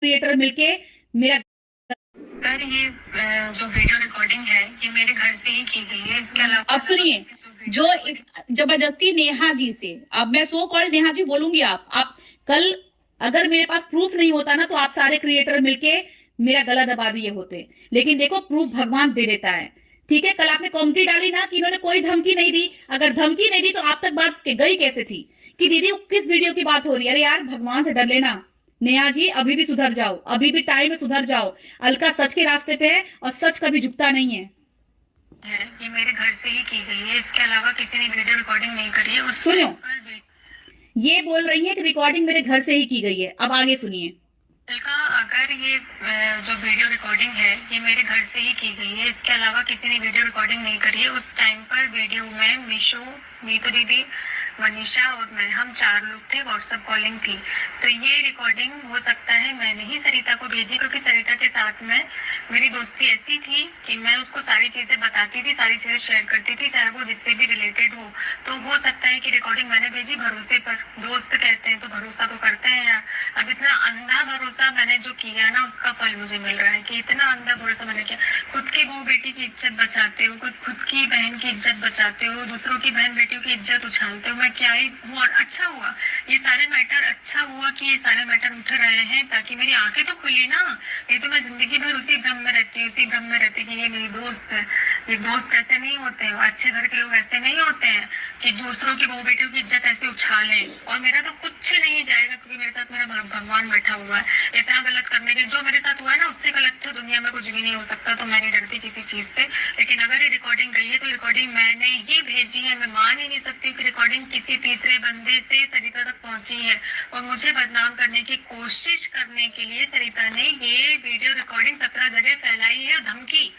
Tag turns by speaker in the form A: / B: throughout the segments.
A: Creator मिलके मेरा
B: sir ये जो वीडियो रिकॉर्डिंग है ये मेरे घर से ही की गई है। इसके अलावा
A: अब सुनिए, जो जबरदस्ती नेहा जी से, अब मैं सो कॉल्ड नेहा जी बोलूंगी, आप कल अगर मेरे पास प्रूफ नहीं होता ना तो आप सारे क्रिएटर मिलके मेरा गला दबा दिए होते। लेकिन देखो, प्रूफ भगवान दे देता है। ठीक है, कल आपने कमेंट्री डाली ना कि इन्होंने कोई धमकी नहीं दी। अगर धमकी नहीं दी तो आप तक बात गई कैसे थी कि दीदी किस वीडियो की बात हो रही है? अरे यार, भगवान से डर लेना। नेहा जी अभी भी सुधर जाओ, अभी भी टाइम में सुधर जाओ। अलका सच के रास्ते पे है और सच कभी झुकता नहीं है।
B: ये मेरे घर से ही की गई है। इसके अलावा किसी ने वीडियो रिकॉर्डिंग नहीं करी है। उस
A: सुनो,
B: पर भी
A: ये बोल रही है कि रिकॉर्डिंग मेरे घर से ही की गई है। अब आगे सुनिए।
B: अलका, अगर ये जो वीडियो रिकॉर्डिंग है ये मेरे घर से ही की गई है। इसके अलावा किसी ने वीडियो रिकॉर्डिंग नहीं करी है। उस टाइम पर वीडियो में मीशू, नीतू दीदी, मनीषा और मैं, हम 4 लोग थे। व्हाट्सएप कॉलिंग थी। तो ये रिकॉर्डिंग हो सकता है मैंने ही सरिता को भेजी, क्योंकि सरिता के साथ में मेरी दोस्ती ऐसी थी कि मैं उसको सारी चीजें बताती थी, सारी चीजें शेयर करती थी, चाहे वो जिससे भी रिलेटेड हो। तो हो सकता है कि रिकॉर्डिंग मैंने भेजी भरोसे पर। दोस्त कहते हैं तो भरोसा तो करते हैं यार। अब इतना अंधा भरोसा मैंने जो किया ना, उसका फल मुझे मिल रहा है कि इतना अंधा भरोसा मैंने किया। खुद की बहू बेटी की इज्जत बचाते हो, खुद की बहन की इज्जत बचाते हो, दूसरों की बहन बेटियों की इज्जत उछालते हो। मैं क्या ही वो, अच्छा हुआ ये सारे मैटर, अच्छा हुआ कि ये सारे मैटर उठ रहे हैं, ताकि मेरी आंखें तो खुली ना। ये तो मैं जिंदगी भर उसी भ्रम में रहती, उसी भ्रम में रहती कि ये मेरी दोस्त है। ये दोस्त ऐसे नहीं होते हैं, अच्छे घर के लोग ऐसे नहीं होते हैं कि दूसरों की बहू बेटियों की इज्जत ऐसे उछालें। और मेरा तो कुछ नहीं जाएगा, क्योंकि मेरे साथ मेरा भगवान बैठा हुआ है। इतना गलत करने के, जो मेरे साथ हुआ है ना, उससे गलत तो दुनिया में कुछ भी नहीं हो सकता। तो मैं नहीं डरती किसी चीज से। लेकिन अगर ये रिकॉर्डिंग गई है तो रिकॉर्डिंग मैंने ही भेजी है। मैं मान ही नहीं सकती कि रिकॉर्डिंग किसी तीसरे बंदे से सरिता तक पहुंची है। और मुझे बदनाम करने की कोशिश करने के लिए सरिता ने ये वीडियो रिकॉर्डिंग 17 जगह फैलाई है। धमकी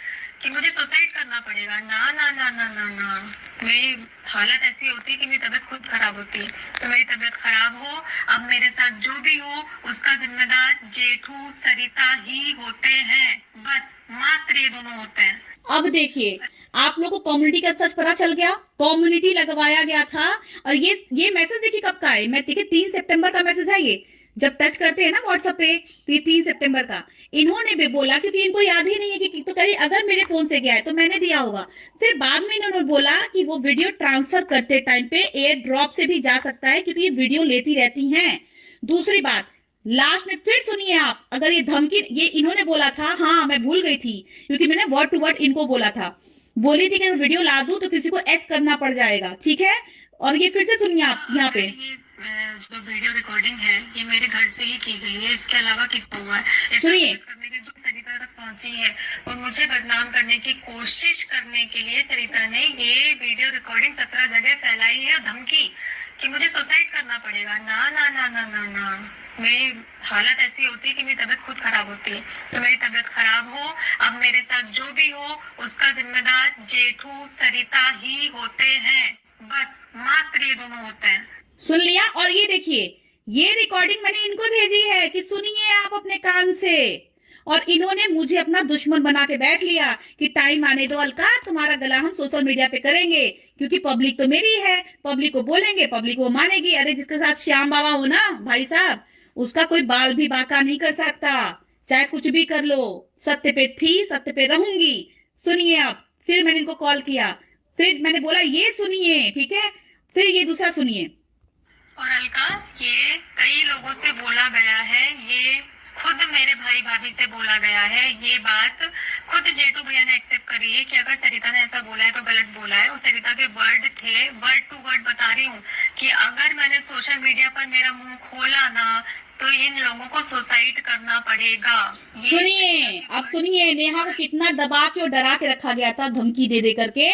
B: कि मुझे सुसाइड करना पड़ेगा। ना ना ना ना ना ना, मेरी हालत ऐसी होती है कि मेरी तबीयत खुद खराब होती है। तो मेरी तबीयत खराब हो, अब मेरे साथ जो भी हो, उसका जिम्मेदार जेठू सरिता ही होते हैं। बस मात्र ये दोनों होते हैं।
A: अब देखिए, आप लोग को कम्युनिटी का सच पता चल गया। कम्युनिटी लगवाया गया था। और ये मैसेज देखिए कब का है। मैं देखिए 3 सितंबर का मैसेज है ये। जब टच करते हैं ना व्हाट्सएप पे तो ये 3 सितंबर का। इन्होंने भी बोला, क्योंकि इनको याद ही नहीं है कि तो कहीं अगर मेरे फोन से गया है तो मैंने दिया होगा। फिर बाद में इन्होंने बोला कि वो वीडियो ट्रांसफर करते टाइम पे एयर ड्रॉप से भी जा सकता है, क्योंकि ये वीडियो लेती रहती हैं। दूसरी बात, लास्ट में फिर सुनिए आप, अगर ये धमकी, ये इन्होंने बोला था, हाँ मैं भूल गई थी, क्योंकि मैंने वर्ड टू वर्ड इनको बोला था। बोली थी कि वीडियो ला दूं तो किसी को एस करना पड़ जाएगा। ठीक है, और ये फिर से सुनिए आप यहाँ पे।
B: जो वीडियो रिकॉर्डिंग है ये मेरे घर से ही की गई है। इसके अलावा किस हुआ है
A: सुनिए,
B: करने के जो सरिता तक पहुंची है और मुझे बदनाम करने की कोशिश करने के लिए सरिता ने ये वीडियो रिकॉर्डिंग 17 जगह फैलाई है। धमकी कि मुझे सुसाइड करना पड़ेगा। ना ना ना ना ना ना, मेरी हालत ऐसी होती है कि मेरी तबीयत खुद खराब होती है। तो मेरी तबीयत खराब हो, अब मेरे साथ जो भी हो, उसका जिम्मेदार जेठू सरिता ही होते हैं। बस मात्र ये दोनों होते हैं।
A: सुन लिया? और ये देखिए, ये रिकॉर्डिंग मैंने इनको भेजी है कि सुनिए आप अपने कान से। और इन्होंने मुझे अपना दुश्मन बना के बैठ लिया कि टाइम आने दो अलका, तुम्हारा गला हम सोशल मीडिया पे करेंगे, क्योंकि पब्लिक तो मेरी है। पब्लिक को बोलेंगे, पब्लिक को मानेगी। अरे जिसके साथ श्याम बाबा हो ना भाई साहब, उसका कोई बाल भी बाका नहीं कर सकता, चाहे कुछ भी कर लो। सत्य पे थी, सत्य पे रहूंगी। सुनिए आप, फिर मैंने इनको कॉल किया, फिर मैंने बोला ये सुनिए, ठीक है, फिर ये दूसरा सुनिए।
B: और अलका, ये कई लोगों से बोला गया है, ये खुद मेरे भाई भाभी से बोला गया है। ये बात खुद जेठू भैया ने एक्सेप्ट करी है कि अगर सरिता ने ऐसा बोला है तो गलत बोला है। और सरिता के वर्ड थे, वर्ड टू वर्ड बता रही हूँ कि अगर मैंने सोशल मीडिया पर मेरा मुंह खोला ना तो इन लोगों को सुसाइड करना पड़ेगा।
A: सुनिए, अब सुनिए, नेहा को कितना दबा के और डरा के रखा गया था, धमकी दे दे करके।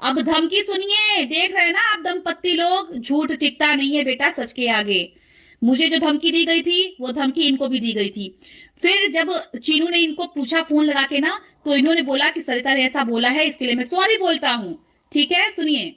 A: अब धमकी सुनिए, देख रहे हैं ना आप दंपत्ति लोग, झूठ टिकता नहीं है बेटा सच के आगे। मुझे जो धमकी दी गई थी वो धमकी इनको भी दी गई थी। फिर जब चीनू ने इनको पूछा फोन लगा के ना, तो इन्होंने बोला कि सरिता ने ऐसा बोला है, इसके लिए मैं सॉरी बोलता हूँ। ठीक है, सुनिए।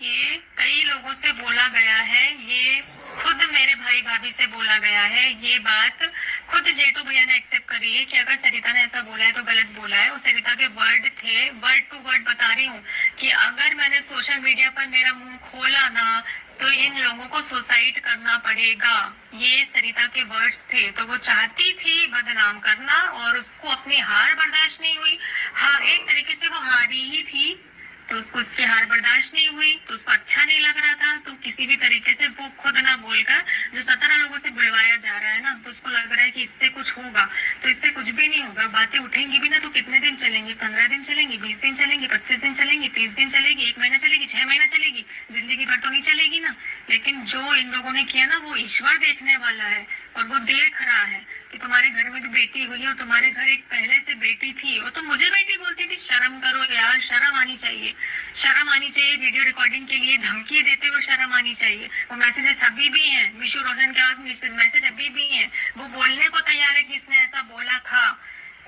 B: ये कई लोगों से बोला गया है, ये खुद मेरे भाई भाभी से बोला गया है। ये बात खुद जेठू भैया ने एक्सेप्ट करी है कि अगर सरिता ने ऐसा बोला है तो गलत बोला है। और सरिता के वर्ड थे, वर्ड टू वर्ड बता रही हूँ कि अगर मैंने सोशल मीडिया पर मेरा मुंह खोला ना तो इन लोगों को सुसाइड करना पड़ेगा, ये सरिता के वर्ड्स थे। तो वो चाहती थी बदनाम करना और उसको अपनी हार बर्दाश्त नहीं हुई। हाँ, एक तरीके से वो हारी ही थी, तो उसको उसकी हार बर्दाश्त नहीं हुई, तो उसको अच्छा नहीं लग रहा था। तो किसी भी तरीके से वो खुद ना बोलकर जो 17 लोगों से बुलवाया जा रहा है ना, तो उसको लग रहा है कि इससे कुछ होगा। तो इससे कुछ भी नहीं होगा। बातें उठेंगी भी ना तो कितने दिन चलेंगी? 15 दिन चलेंगी, 20 दिन चलेंगी, 25 दिन चलेंगी, 30 दिन चलेगी, 1 महीना चलेगी, 6 महीना चलेगी, जिंदगी भर तो नहीं चलेगी ना। लेकिन जो इन लोगों ने किया ना, वो ईश्वर देखने वाला है और वो देख रहा है कि तुम्हारे घर में भी बेटी हुई है और तुम्हारे घर एक पहले से बेटी थी। वो तो मुझे बेटी बोलती थी। शर्म करो यार, शर्म आनी चाहिए, शर्म आनी चाहिए। वीडियो रिकॉर्डिंग के लिए धमकी देते हुए शर्म आनी चाहिए। वो मैसेजेस अभी भी हैं, मिशू रोशन के पास मैसेज अभी भी हैं। वो बोलने को तैयार है कि इसने ऐसा बोला था।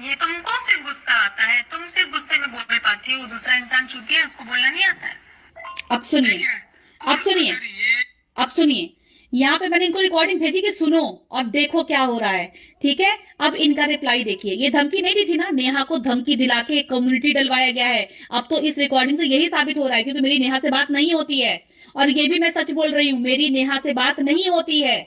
B: ये तुमको सिर्फ गुस्सा आता है, तुम सिर्फ गुस्से में बोल पाती हो। दूसरा इंसान चूतिया है, उसको बोलना नहीं आता है।
A: अब सुनिए, अब सुनिए, अब सुनिए, यहाँ पे मैंने इनको रिकॉर्डिंग भेजी कि सुनो और देखो क्या हो रहा है। ठीक है, अब इनका रिप्लाई देखिए। ये धमकी नहीं दी थी ना, नेहा को धमकी दिला के कम्युनिटी डलवाया गया है। अब तो इस रिकॉर्डिंग से यही साबित हो रहा है कि तो मेरी नेहा से बात नहीं होती है। और ये भी मैं सच बोल रही हूँ, मेरी नेहा से बात नहीं होती है।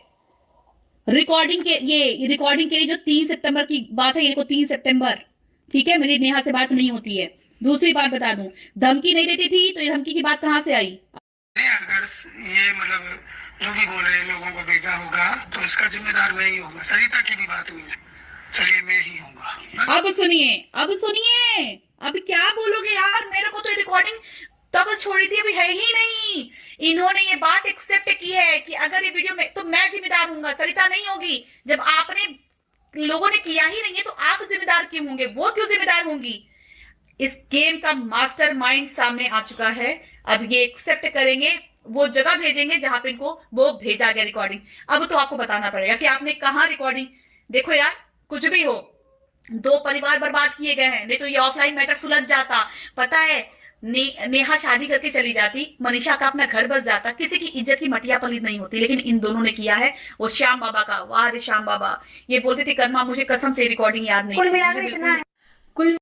A: रिकॉर्डिंग के लिए जो 3 सितंबर की बात है, ये देखो 3 सितंबर। ठीक है, मेरी नेहा से बात नहीं होती है। दूसरी बात बता दूं, धमकी नहीं देती थी तो ये धमकी की बात कहां से आई?
C: अगर ये मतलब जो भी बोल रहे लोगों को भेजा होगा तो इसका जिम्मेदार मैं ही होगा। सरिता की भी बात हुई है, चलिए मैं ही होगा।
A: अब सुनिए, अब सुनिए, अब क्या बोलोगे यार? मेरे को तो रिकॉर्डिंग तब छोड़ी थी, अभी है ही नहीं। इन्होंने ये बात एक्सेप्ट की है कि अगर ये वीडियो में, तो मैं जिम्मेदार हूंगा, सरिता नहीं होगी। जब आपने लोगों ने किया ही नहीं है तो आप जिम्मेदार क्यों होंगे? वो क्यों जिम्मेदार होंगी? इस गेम का मास्टरमाइंड सामने आ चुका है। अब ये एक्सेप्ट करेंगे, वो जगह भेजेंगे जहां पे इनको वो भेजा गया रिकॉर्डिंग। अब तो आपको बताना पड़ेगा कि आपने कहां रिकॉर्डिंग। देखो यार, कुछ भी हो, 2 परिवार बर्बाद किए गए हैं, नहीं तो ये ऑफलाइन मैटर सुलझ जाता। पता है, नेहा शादी करके चली जाती, मनीषा का अपना घर बस जाता, किसी की इज्जत की मटिया पलीत नहीं होती। लेकिन इन दोनों ने किया है। वो श्याम बाबा का, वाह रे श्याम बाबा, ये बोलते थे कर्मा, मुझे कसम से रिकॉर्डिंग याद नहीं।